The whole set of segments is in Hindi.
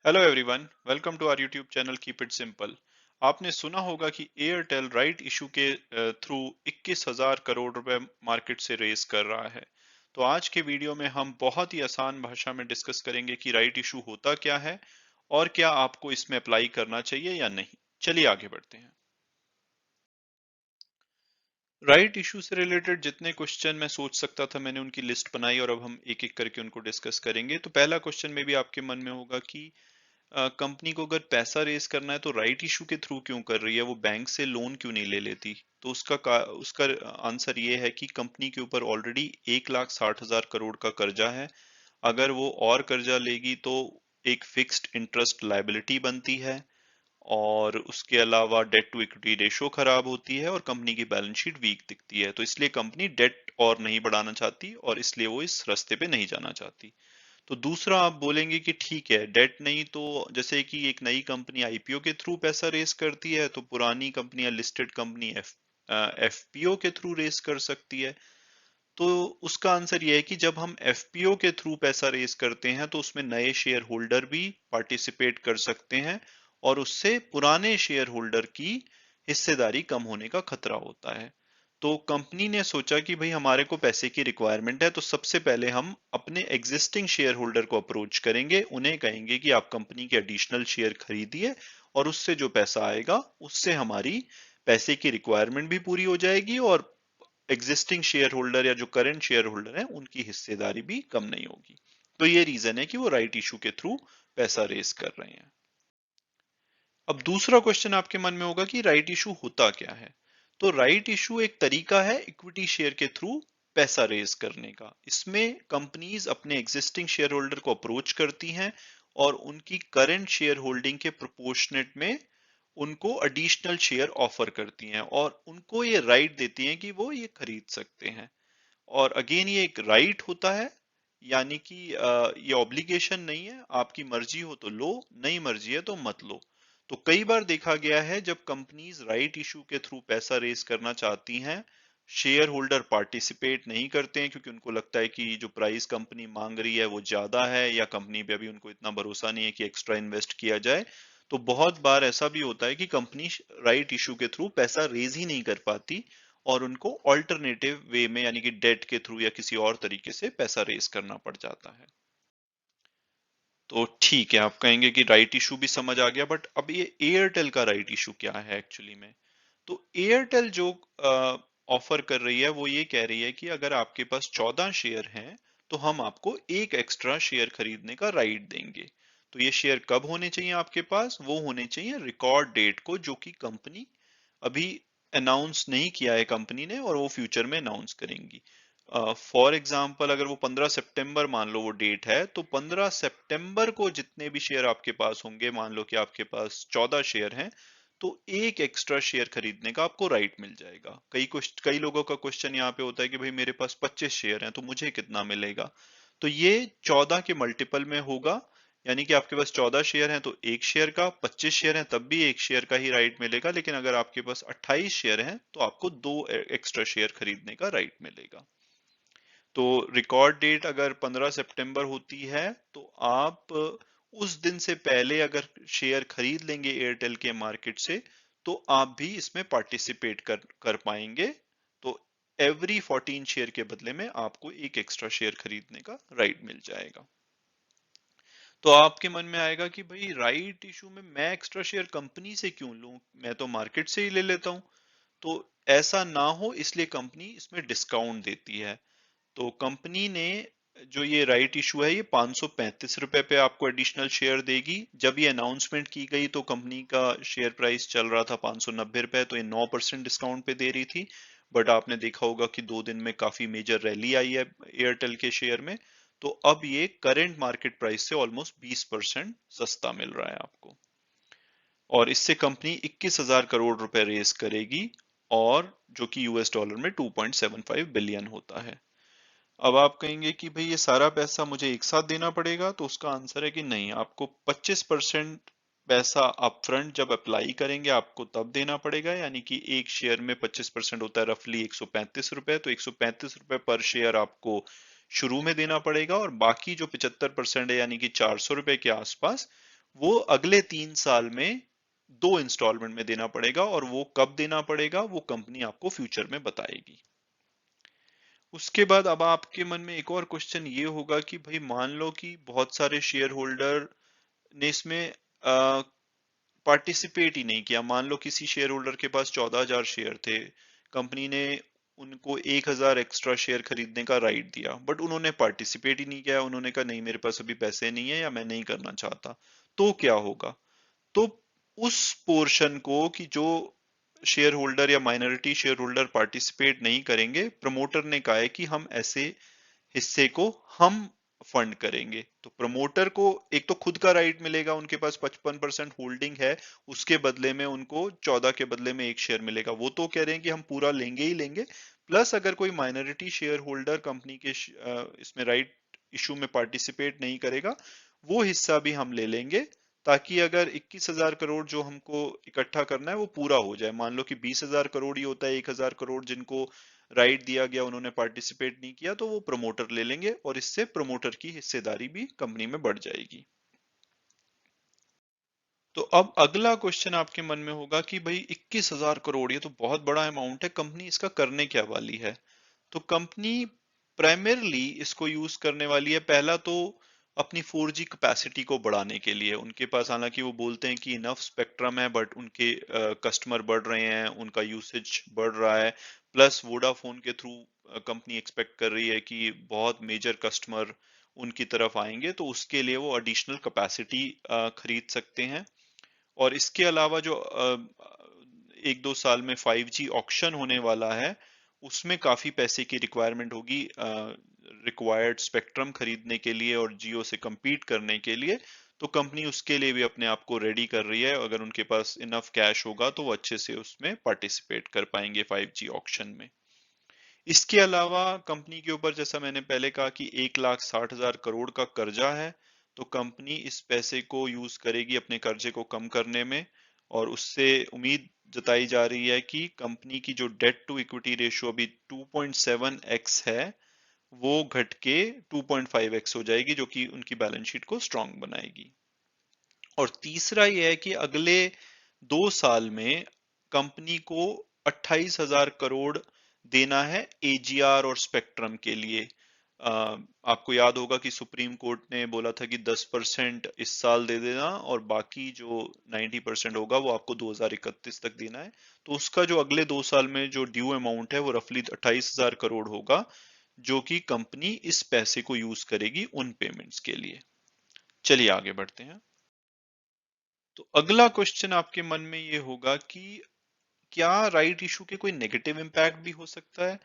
Hello everyone, welcome to our YouTube channel keep it simple. आपने सुना होगा कि एयरटेल राइट इशू के थ्रू 21,000 करोड़ रुपए मार्केट से रेस कर रहा है। तो आज के वीडियो में हम बहुत ही आसान भाषा में डिस्कस करेंगे कि राइट इशू होता क्या है और क्या आपको इसमें अप्लाई करना चाहिए या नहीं। चलिए आगे बढ़ते हैं। राइट इशू से रिलेटेड जितने क्वेश्चन मैं सोच सकता था मैंने उनकी लिस्ट बनाई और अब हम एक एक करके उनको डिस्कस करेंगे। तो पहला क्वेश्चन में भी आपके मन में होगा कि कंपनी को अगर पैसा रेज करना है तो राइट इशू के थ्रू क्यों कर रही है, वो बैंक से लोन क्यों नहीं ले लेती। तो उसका आंसर ये है कि कंपनी के ऊपर ऑलरेडी 1,60,000 करोड़ का कर्जा है। अगर वो और कर्जा लेगी तो एक फिक्स्ड इंटरेस्ट लायबिलिटी बनती है और उसके अलावा डेट टू इक्विटी रेशो खराब होती है और कंपनी की बैलेंस शीट वीक दिखती है। तो इसलिए कंपनी डेट और नहीं बढ़ाना चाहती और इसलिए वो इस रास्ते पे नहीं जाना चाहती। तो दूसरा आप बोलेंगे कि ठीक है, डेट नहीं तो जैसे कि एक नई कंपनी आईपीओ के थ्रू पैसा रेस करती है तो पुरानी कंपनी या लिस्टेड कंपनी एफपीओ के थ्रू रेस कर सकती है। तो उसका आंसर ये है कि जब हम एफपीओ के थ्रू पैसा रेस करते हैं तो उसमें नए शेयर होल्डर भी पार्टिसिपेट कर सकते हैं और उससे पुराने शेयर होल्डर की हिस्सेदारी कम होने का खतरा होता है। तो कंपनी ने सोचा कि भाई हमारे को पैसे की रिक्वायरमेंट है तो सबसे पहले हम अपने एग्जिस्टिंग शेयर होल्डर को अप्रोच करेंगे, उन्हें कहेंगे कि आप कंपनी के एडिशनल शेयर खरीदिए और उससे जो पैसा आएगा उससे हमारी पैसे की रिक्वायरमेंट भी पूरी हो जाएगी और एग्जिस्टिंग शेयर होल्डर या जो करंट शेयर होल्डर है उनकी हिस्सेदारी भी कम नहीं होगी। तो ये रीजन है कि वो राइट इशू के थ्रू पैसा रेस कर रहे हैं। अब दूसरा क्वेश्चन आपके मन में होगा कि राइट इशू होता क्या है। तो राइट इशू एक तरीका है इक्विटी शेयर के थ्रू पैसा रेज करने का। इसमें कंपनीज अपने एग्जिस्टिंग शेयर होल्डर को अप्रोच करती हैं और उनकी करंट शेयर होल्डिंग के प्रोपोर्शनेट में उनको एडिशनल शेयर ऑफर करती हैं और उनको ये राइट देती हैं कि वो ये खरीद सकते हैं। और अगेन ये एक राइट होता है, यानी कि ये ऑब्लिगेशन नहीं है। आपकी मर्जी हो तो लो, नहीं मर्जी है तो मत लो। तो कई बार देखा गया है जब कंपनीज राइट इशू के थ्रू पैसा रेज करना चाहती हैं, शेयर होल्डर पार्टिसिपेट नहीं करते हैं क्योंकि उनको लगता है कि जो प्राइस कंपनी मांग रही है वो ज्यादा है या कंपनी पे अभी उनको इतना भरोसा नहीं है कि एक्स्ट्रा इन्वेस्ट किया जाए। तो बहुत बार ऐसा भी होता है कि कंपनी राइट इशू के थ्रू पैसा रेज ही नहीं कर पाती और उनको ऑल्टरनेटिव वे में यानी कि डेट के थ्रू या किसी और तरीके से पैसा रेज करना पड़ जाता है। तो ठीक है, आप कहेंगे कि राइट इशू भी समझ आ गया, बट अब ये एयरटेल का राइट इशू क्या है एक्चुअली में। तो एयरटेल जो ऑफर कर रही है वो ये कह रही है कि अगर आपके पास 14 शेयर हैं तो हम आपको एक एक्स्ट्रा शेयर खरीदने का राइट देंगे। तो ये शेयर कब होने चाहिए आपके पास, वो होने चाहिए रिकॉर्ड डेट को, जो कि कंपनी अभी अनाउंस नहीं किया है कंपनी ने और वो फ्यूचर में अनाउंस करेंगी। फॉर एग्जाम्पल अगर वो 15 सितंबर मान लो वो डेट है तो 15 सितंबर को जितने भी शेयर आपके पास होंगे, मान लो कि आपके पास 14 शेयर हैं, तो एक एक्स्ट्रा शेयर खरीदने का आपको राइट मिल जाएगा। कई लोगों का क्वेश्चन यहाँ पे होता है कि भाई मेरे पास 25 शेयर हैं तो मुझे कितना मिलेगा। तो ये 14 के मल्टीपल में होगा, यानी कि आपके पास 14 शेयर हैं तो एक शेयर का, 25 शेयर हैं तब भी एक शेयर का ही राइट मिलेगा, लेकिन अगर आपके पास 28 शेयर हैं तो आपको दो एक्स्ट्रा शेयर खरीदने का राइट मिलेगा। तो रिकॉर्ड डेट अगर 15 सितंबर होती है तो आप उस दिन से पहले अगर शेयर खरीद लेंगे एयरटेल के मार्केट से तो आप भी इसमें पार्टिसिपेट कर पाएंगे। तो एवरी 14 शेयर के बदले में आपको एक एक्स्ट्रा शेयर खरीदने का राइट मिल जाएगा। तो आपके मन में आएगा कि भाई राइट इशू में मैं एक्स्ट्रा शेयर कंपनी से क्यों लूं, मैं तो मार्केट से ही ले लेता हूं। तो ऐसा ना हो इसलिए कंपनी इसमें डिस्काउंट देती है। तो कंपनी ने जो ये राइट इशू है ये 535 रुपए पे आपको एडिशनल शेयर देगी। जब ये अनाउंसमेंट की गई तो कंपनी का शेयर प्राइस चल रहा था 590 रुपए, तो ये 9% डिस्काउंट पे दे रही थी। बट आपने देखा होगा कि 2 दिन में काफी मेजर रैली आई है एयरटेल के शेयर में। तो अब ये करंट मार्केट प्राइस से ऑलमोस्ट 20% सस्ता मिल रहा है आपको। और इससे कंपनी 21,000 करोड़ रुपए रेस करेगी और जो कि यूएस डॉलर में 2.75 बिलियन होता है। अब आप कहेंगे कि भाई ये सारा पैसा मुझे एक साथ देना पड़ेगा, तो उसका आंसर है कि नहीं, आपको 25% पैसा अपफ्रंट जब अप्लाई करेंगे आपको तब देना पड़ेगा। यानी कि एक शेयर में 25% होता है रफली 135 रुपए, तो 135 रुपए पर शेयर आपको शुरू में देना पड़ेगा और बाकी जो 75% है यानी कि 400 रुपए के आसपास वो अगले 3 साल में 2 इंस्टॉलमेंट में देना पड़ेगा, और वो कब देना पड़ेगा वो कंपनी आपको फ्यूचर में बताएगी। उसके बाद अब आपके मन में एक और क्वेश्चन ये होगा कि भाई मान लो कि बहुत सारे शेयर होल्डर ने इसमें पार्टिसिपेट ही नहीं किया। मान लो किसी शेयर होल्डर के पास 14,000 शेयर थे, कंपनी ने उनको 1,000 एक्स्ट्रा शेयर खरीदने का राइट दिया, बट उन्होंने पार्टिसिपेट ही नहीं किया। उन्होंने कहा नहीं, मेरे पास अभी पैसे नहीं है या मैं नहीं करना चाहता। तो क्या होगा? तो उस पोर्शन को कि जो शेयर होल्डर या माइनॉरिटी शेयर होल्डर पार्टिसिपेट नहीं करेंगे, प्रमोटर ने कहा है कि हम ऐसे हिस्से को हम फंड करेंगे। तो प्रमोटर को एक तो खुद का राइट मिलेगा, उनके पास 55% होल्डिंग है, उसके बदले में उनको 14 के बदले में 1 शेयर मिलेगा। वो तो कह रहे हैं कि हम पूरा लेंगे ही लेंगे, प्लस अगर कोई माइनॉरिटी शेयर होल्डर कंपनी के इसमें राइट इशू में पार्टिसिपेट नहीं करेगा, वो हिस्सा भी हम ले लेंगे, ताकि अगर 21,000 करोड़ जो हमको इकट्ठा करना है वो पूरा हो जाए। मान लो कि 20,000 करोड़ ही होता है, 1,000 करोड़ जिनको राइट दिया गया उन्होंने पार्टिसिपेट नहीं किया, तो वो प्रमोटर ले लेंगे, और इससे प्रमोटर की हिस्सेदारी भी कंपनी में बढ़ जाएगी। तो अब अगला क्वेश्चन आपके मन में होगा कि भाई 21,000 करोड़, ये तो बहुत बड़ा अमाउंट है, कंपनी इसका करने क्या वाली है? तो कंपनी प्राइमरली इसको यूज करने वाली है, पहला तो अपनी 4G कैपेसिटी को बढ़ाने के लिए। उनके पास, हालांकि वो बोलते हैं कि इनफ स्पेक्ट्रम है, बट उनके कस्टमर बढ़ रहे हैं, उनका यूसेज बढ़ रहा है, प्लस वोडाफोन के थ्रू कंपनी एक्सपेक्ट कर रही है कि बहुत मेजर कस्टमर उनकी तरफ आएंगे, तो उसके लिए वो एडिशनल कैपेसिटी खरीद सकते हैं। और इसके अलावा जो 1-2 साल में 5G ऑक्शन होने वाला है, उसमें काफी पैसे की रिक्वायरमेंट होगी रिक्वायर्ड स्पेक्ट्रम खरीदने के लिए और जियो से compete करने के लिए। तो कंपनी उसके लिए भी अपने आप को रेडी कर रही है। अगर उनके पास इनफ कैश होगा तो वो अच्छे से उसमें पार्टिसिपेट कर पाएंगे 5G ऑक्शन में। इसके अलावा कंपनी के ऊपर, जैसा मैंने पहले कहा कि 1,60,000 करोड़ का कर्जा है, तो कंपनी इस पैसे को यूज करेगी अपने कर्जे को कम करने में। और उससे उम्मीद जताई जा रही है कि कंपनी की जो डेट टू इक्विटी रेशियो अभी 2.7x है, वो घट के 2.5x हो जाएगी, जो कि उनकी बैलेंस शीट को स्ट्रांग बनाएगी। और तीसरा ये है कि अगले 2 साल में कंपनी को 28,000 करोड़ देना है एजीआर और स्पेक्ट्रम के लिए। आपको याद होगा कि सुप्रीम कोर्ट ने बोला था कि 10% इस साल दे देना, और बाकी जो 90% होगा वो आपको 2031 तक देना है। तो उसका जो अगले 2 साल में जो ड्यू अमाउंट है वो रफली 28,000 करोड़ होगा, जो कि कंपनी इस पैसे को यूज करेगी उन पेमेंट्स के लिए। चलिए आगे बढ़ते हैं। तो अगला क्वेश्चन आपके मन में ये होगा कि क्या राइट इशू के कोई नेगेटिव इम्पैक्ट भी हो सकता है?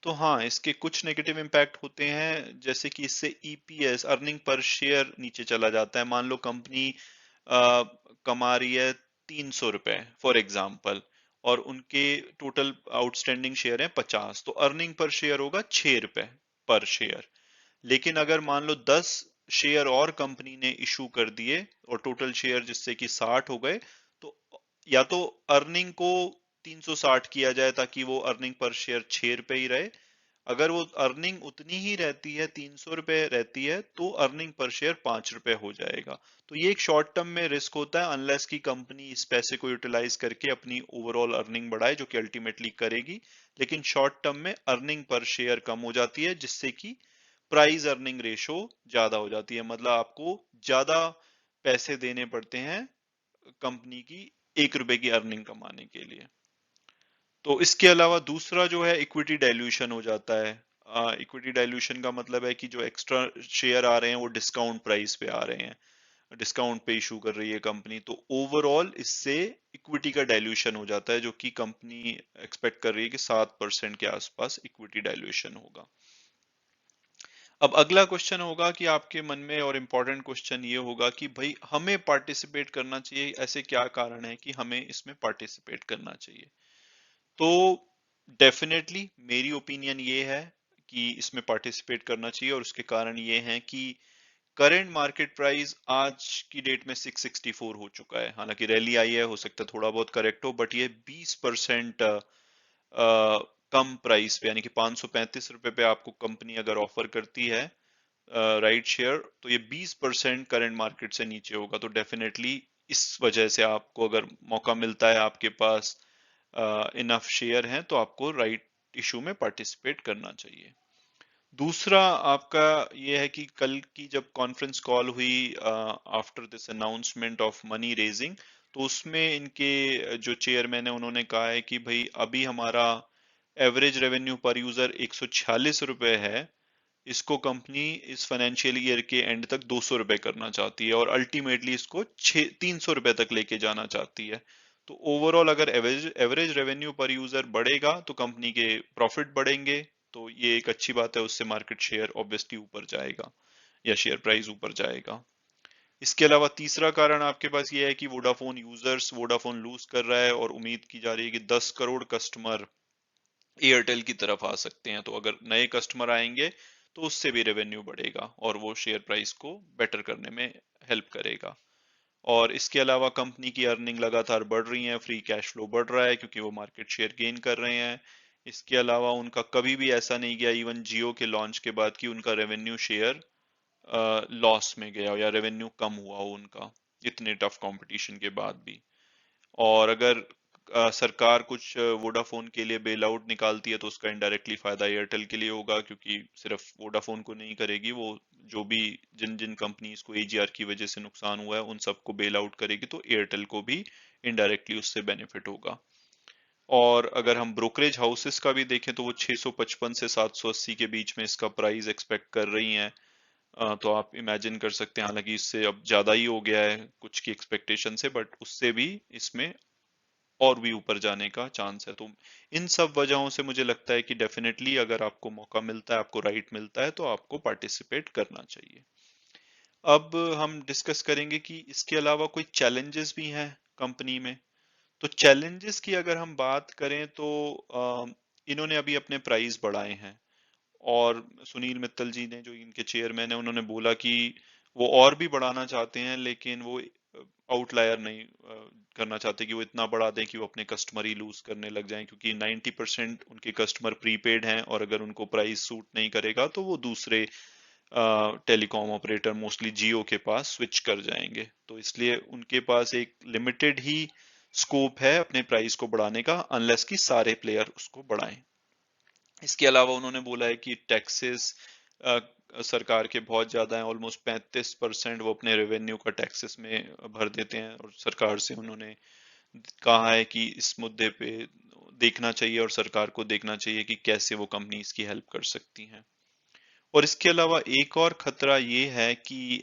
तो हाँ, इसके कुछ नेगेटिव इम्पैक्ट होते हैं, जैसे कि इससे ईपीएस, अर्निंग पर शेयर, नीचे चला जाता है। मान लो कंपनी कमा रही है 300 रुपए फॉर एग्जाम्पल, और उनके टोटल आउटस्टैंडिंग शेयर है 50, तो अर्निंग पर शेयर होगा 6 रुपए पर शेयर। लेकिन अगर मान लो 10 शेयर और कंपनी ने इशू कर दिए, और टोटल शेयर जिससे कि 60 हो गए, तो या तो अर्निंग को 360 किया जाए ताकि वो अर्निंग पर शेयर 6 रुपए ही रहे। अगर वो अर्निंग उतनी ही रहती है, 300 रुपए रहती है, तो अर्निंग पर शेयर 5 रुपए हो जाएगा। तो ये एक शॉर्ट टर्म में रिस्क होता है, अनलेस की कंपनी इस पैसे को यूटिलाइज करके अपनी ओवरऑल अर्निंग बढ़ाए, जो कि अल्टीमेटली करेगी। लेकिन शॉर्ट टर्म में अर्निंग पर शेयर कम हो जाती है, जिससे कि प्राइस अर्निंग रेशो ज्यादा हो जाती है। मतलब आपको ज्यादा पैसे देने पड़ते हैं कंपनी की 1 रुपए की अर्निंग कमाने के लिए। तो इसके अलावा दूसरा जो है, इक्विटी डाइल्यूशन हो जाता है। इक्विटी डाइल्यूशन का मतलब है कि जो एक्स्ट्रा शेयर आ रहे हैं वो डिस्काउंट प्राइस पे आ रहे हैं, डिस्काउंट पे इशू कर रही है कंपनी, तो ओवरऑल इससे इक्विटी का डाइल्यूशन हो जाता है, जो कि कंपनी एक्सपेक्ट कर रही है कि 7% के आसपास इक्विटी डाइल्यूशन होगा। अब अगला क्वेश्चन होगा कि आपके मन में, और इम्पोर्टेंट क्वेश्चन ये होगा कि भाई हमें पार्टिसिपेट करना चाहिए, ऐसे क्या कारण है कि हमें इसमें पार्टिसिपेट करना चाहिए? तो डेफिनेटली मेरी ओपिनियन ये है कि इसमें पार्टिसिपेट करना चाहिए, और उसके कारण ये हैं कि करंट मार्केट प्राइस आज की डेट में 664 हो चुका है। हालांकि रैली आई है, हो सकता है थोड़ा बहुत करेक्ट हो, बट ये 20% कम प्राइस पे, यानी कि 535 रुपए पे आपको कंपनी अगर ऑफर करती है, राइट शेयर, तो ये 20% करंट मार्केट से नीचे होगा। तो डेफिनेटली इस वजह से आपको अगर मौका मिलता है, आपके पास इनफ शेयर हैं, तो आपको राइट इशू में पार्टिसिपेट करना चाहिए। दूसरा आपका ये है कि कल की जब कॉन्फ्रेंस कॉल हुई after this announcement of money raising, तो उसमें इनके जो चेयरमैन है उन्होंने कहा है कि भाई अभी हमारा एवरेज रेवेन्यू पर यूजर 146 रुपए है, इसको कंपनी इस फाइनेंशियल ईयर के एंड तक 200 रुपए करना चाहती है और अल्टीमेटली इसको 300 रुपए तक लेके जाना चाहती है। तो ओवरऑल अगर एवरेज एवरेज रेवेन्यू पर यूजर बढ़ेगा तो कंपनी के प्रॉफिट बढ़ेंगे, तो ये एक अच्छी बात है, उससे मार्केट शेयर ऑब्वियसली ऊपर जाएगा या शेयर प्राइस ऊपर जाएगा। इसके अलावा तीसरा कारण आपके पास ये है कि वोडाफोन यूजर्स वोडाफोन लूज कर रहा है और उम्मीद की जा रही है कि 10 करोड़ कस्टमर एयरटेल की तरफ आ सकते हैं। तो अगर नए कस्टमर आएंगे तो उससे भी रेवेन्यू बढ़ेगा और वो शेयर प्राइस को बेटर करने में हेल्प करेगा। और इसके अलावा कंपनी की अर्निंग लगातार बढ़ रही है, फ्री कैश फ्लो बढ़ रहा है क्योंकि वो मार्केट शेयर गेन कर रहे हैं। इसके अलावा उनका कभी भी ऐसा नहीं गया इवन जियो के लॉन्च के बाद कि उनका रेवेन्यू शेयर लॉस में गया हो या रेवेन्यू कम हुआ हो उनका, इतने टफ कंपटीशन के बाद भी। और अगर सरकार कुछ वोडाफोन के लिए बेल आउट निकालती है तो उसका इनडायरेक्टली फायदा एयरटेल के लिए होगा, क्योंकि सिर्फ वोडाफोन को नहीं करेगी वो, जो भी जिन जिन कंपनीज को एजीआर की वजह से नुकसान हुआ है उन सबको बेल आउट करेगी, तो एयरटेल को भी इनडायरेक्टली उससे बेनिफिट होगा। और अगर हम ब्रोकरेज हाउसेस का भी देखें तो वो 655 से 780 के बीच में इसका प्राइस एक्सपेक्ट कर रही हैं। तो आप इमेजिन कर सकते हैं, हालांकि इससे अब ज्यादा ही हो गया है कुछ की एक्सपेक्टेशन से, बट उससे भी इसमें और भी ऊपर जाने का चांस है। तो इन सब वजहों से मुझे लगता है कि डेफिनेटली अगर आपको मौका मिलता है, आपको राइट मिलता है, तो आपको पार्टिसिपेट करना चाहिए। अब हम डिस्कस करेंगे कि इसके अलावा कोई चैलेंजेस भी हैं कंपनी में। तो चैलेंजेस की अगर हम बात करें तो इन्होंने अभी अपने प्राइस बढ़ाए हैं और सुनील मित्तल जी ने, जो इनके चेयरमैन है, उन्होंने बोला कि वो और भी बढ़ाना चाहते हैं, लेकिन वो आउटलायर नहीं करना चाहते कि वो इतना बढ़ा दें कि वो अपने कस्टमर ही लूज करने लग जाएं, क्योंकि 90% उनके कस्टमर प्रीपेड हैं और अगर उनको प्राइस सूट नहीं करेगा तो वो दूसरे टेलीकॉम ऑपरेटर मोस्टली जियो के पास स्विच कर जाएंगे। तो इसलिए उनके पास एक लिमिटेड ही स्कोप है अपने प्राइस को बढ़ाने का, अनलेस कि सारे प्लेयर उसको बढ़ाएं। इसके अलावा उन्होंने बोला है कि टैक्सेस सरकार के बहुत ज्यादा हैं, ऑलमोस्ट 35% वो अपने रेवेन्यू का टैक्सेस में भर देते हैं, और सरकार से उन्होंने कहा है कि इस मुद्दे पे देखना चाहिए और सरकार को देखना चाहिए कि कैसे वो कंपनी इसकी हेल्प कर सकती हैं। और इसके अलावा एक और खतरा ये है कि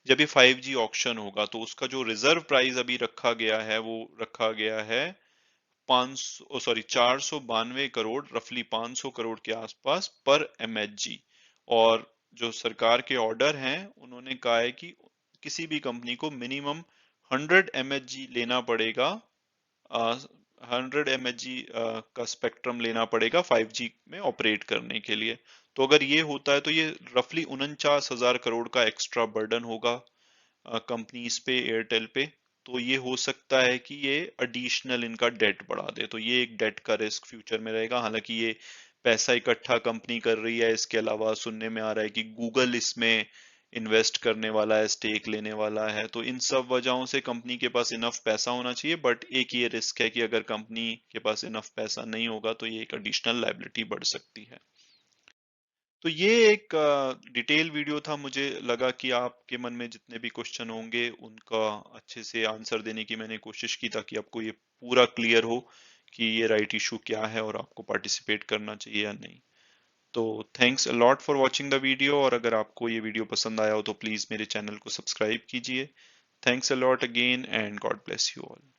जब ये 5G ऑक्शन होगा तो उसका जो रिजर्व प्राइस अभी रखा गया है वो रखा गया है 492 करोड़, रफली 500 करोड़ के आसपास पर MHG। और जो सरकार के ऑर्डर हैं उन्होंने कहा है कि किसी भी कंपनी को मिनिमम 100 MHG लेना पड़ेगा, 100 MHG का स्पेक्ट्रम लेना पड़ेगा 5G में ऑपरेट करने के लिए। तो अगर ये होता है तो ये रफली 49,000 करोड़ का एक्स्ट्रा बर्डन होगा कंपनीज पे, एयरटेल पे। तो ये हो सकता है कि ये एडिशनल इनका डेट बढ़ा दे, तो ये एक डेट का रिस्क फ्यूचर में रहेगा। हालांकि ये पैसा इकट्ठा कंपनी कर रही है, इसके अलावा सुनने में आ रहा है कि गूगल इसमें इन्वेस्ट करने वाला है, स्टेक लेने वाला है। तो इन सब वजहों से कंपनी के पास इनफ पैसा होना चाहिए, बट एक ये रिस्क है कि अगर कंपनी के पास इनफ पैसा नहीं होगा तो ये एक एडिशनल लायबिलिटी बढ़ सकती है। तो ये एक डिटेल वीडियो था, मुझे लगा कि आपके मन में जितने भी क्वेश्चन होंगे उनका अच्छे से आंसर देने की मैंने कोशिश की, ताकि आपको ये पूरा क्लियर हो कि ये राइट इशू क्या है और आपको पार्टिसिपेट करना चाहिए या नहीं। तो thanks a lot for watching the video, और अगर आपको ये वीडियो पसंद आया हो तो प्लीज मेरे चैनल को सब्सक्राइब कीजिए। Thanks a lot again and God bless you all.